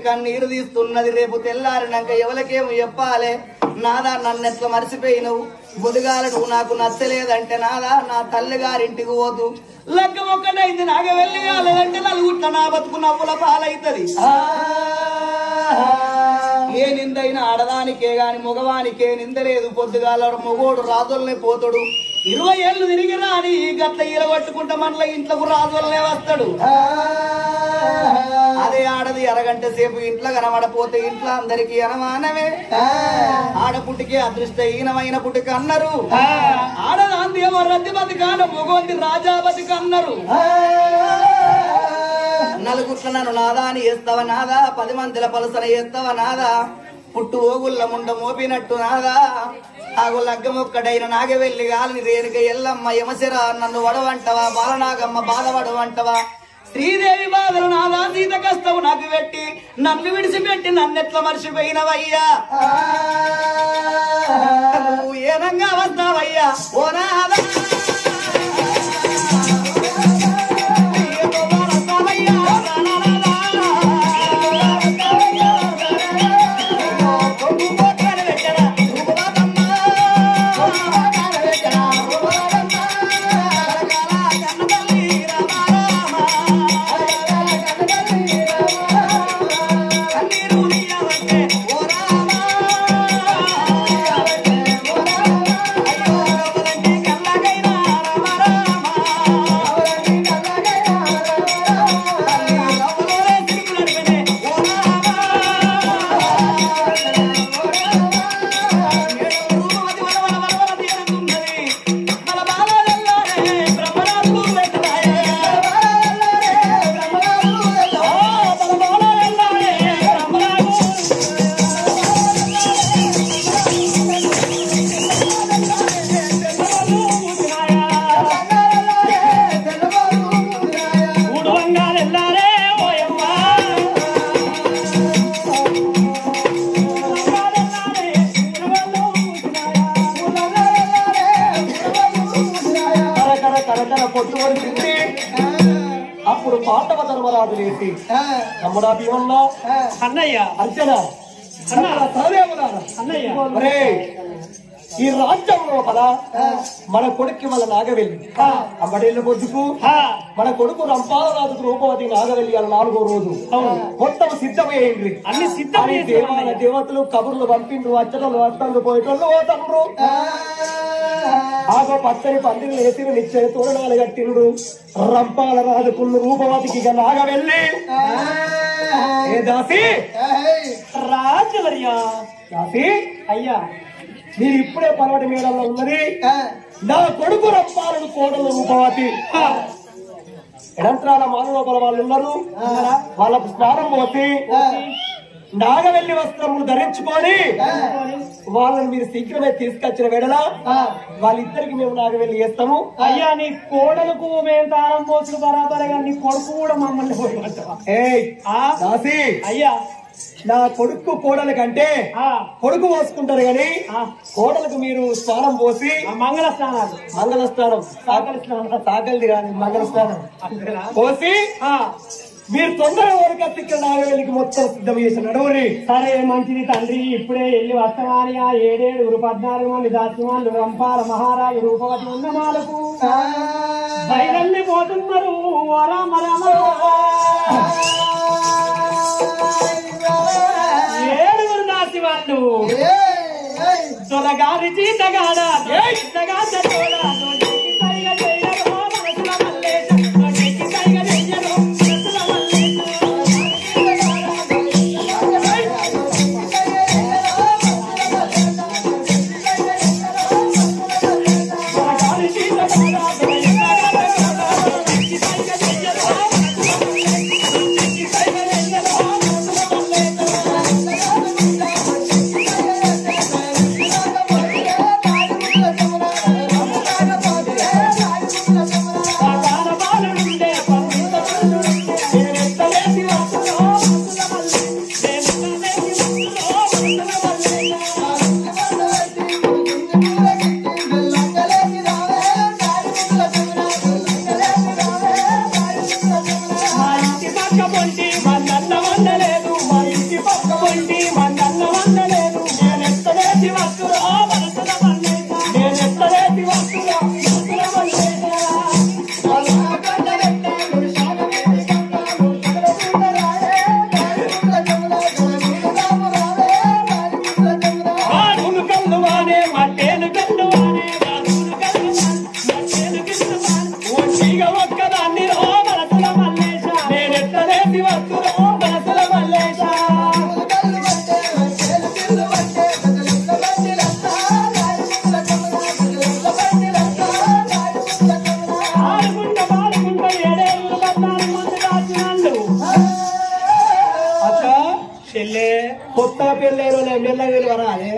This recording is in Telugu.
కన్నీరు తీస్తున్నది. రేపు తెల్లారినాక ఎవరికేమో చెప్పాలే, నాదా నన్నెట్లా మర్చిపోయినవు, బుధగాల నువ్వు నాకు నచ్చలేదంటే నాదా నా తల్లిగారింటికి పోతు లగ్గం ఒక్కటైంది నాగ వెళ్ళి కాలేదంటే నలుగుట్ల నా బతుకు నవ్వుల పాలైతది. ఏ నిందైనా ఆడదానికే గాని మగవానికే నింద లేదు. పొద్దుగాల మొగోడు రాజులనే పోతాడు, 20 ఏళ్ళు తిరిగి రాని గట్ల ఈలగొట్టుకుంటా మనల ఇంట్లోకి రాజులనే వస్తాడు. అదే ఆడది అరగంట సేపు ఇంట్లో కనబడపోతే ఇంట్లో అందరికి అనుమానమే. ఆడపుట్టికి అదృష్టహీనమైన పుట్టిక అన్నారు, ఆడదాందేమో రద్ది బతికాన మొగోంది రాజా బతిక అన్నారు. నలుగుట్ల నన్ను నాదా అని వేస్తావా నాదా, 10 మందిల పలసన వేస్తావా నాదా, పుట్టు ఓగుళ్ళ ముండ మోపినట్టు నాదా. ఆగు లగ్గం ఒక్కడైన నాగవెల్లి గాలిని రేణుక ఎల్లమ్మ యమశిర నన్ను వడవంటవా, బాలనాగమ్మ బాధపడవంటవా, శ్రీదేవి బాధలు నాదా సీత కష్టం నాకు పెట్టి నన్ను విడిచిపెట్టి నన్నెట్లా మర్చిపోయినవయ్యా, నువ్వు ఏనంగా వస్తావయ్యా ఓ నాదా. అప్పుడు పాండవ ధర్మరాజు లేచి తమ్ముడా భీమన్న, అన్నయ్య అర్జున, అన్నయ్య ఈ రాజ్యం లోపల మన కొడుక్కి వాళ్ళ నాగవెల్లి అమ్మడేళ్ళ బొద్దుకు మన కొడుకు రంపాలరాజుకు రూపవతి నాగవెల్లి అలా 4వ రోజు మొత్తం సిద్ధమయ్యింది. అన్ని సిద్ధమై దేవతలు కబుర్లు పంపిండ్రు, అచ్చటలు వస్తండ్రు, పోయేటోళ్ళు పోతండ్రు. ఆగో పచ్చని పందిని వేసి నిశ్చయ తోరణాలు కట్టిండ్రు. రంపాల రాజుకున్న రూపవతికి ఇక నాగవెల్లి ఏ దాసి రాజవర్య దాసి అయ్యా మీరు ఇప్పుడే పర్వటి మేడల్లో ఉన్నది. నా కొడుకు రంపాలను కోడలు రూపవతి ఎడంత్రాల మానవోపల వాళ్ళు ఉన్నారు, వాళ్ళకు స్నానం పోసి నాగవెల్లి వస్త్రములు ధరించుకొని వాళ్ళని మీరు శీఘ్రమే తీసుకొచ్చిన వేళ వాళ్ళిద్దరికి మేము నాగవెల్లి చేస్తాము. అయ్యా నీ కోడలకు మేము తాళం పోసులు బరాబరగా నీ కొడుకు కూడా మమ్మల్ని పోయి దాసి అయ్యా నా కొడుకు కోడల కంటే కొడుకు పోసుకుంటారు గాని కోడలకు మీరు స్నానం పోసి మంగళ స్నానం సాగలిది కాదు మంగళ స్నానం పోసి మీరు తొందరగా వరకు ఇక్కడ నాగవెల్లికి మొత్తం సిద్ధం చేసి నడవరి. సరే మంచిది తండ్రి, ఇప్పుడే వెళ్ళి వస్తామని ఆ 7 14 మంది దాసిమాలు రంపాల మహారాజు రూపవతి ఉన్నమాలకు బయలుదేరి పోతున్నారు. రామ రామ గారి చీతగాడా చీతగా చోడా నోటికి సైగ చెయ్యరో మనసుల మల్లేశ నోటికి సైగ చెయ్యరో మనసుల మల్లేశ గారి చీతగాడా కొత్తగా పెళ్ళి మెల్లగా వరాలి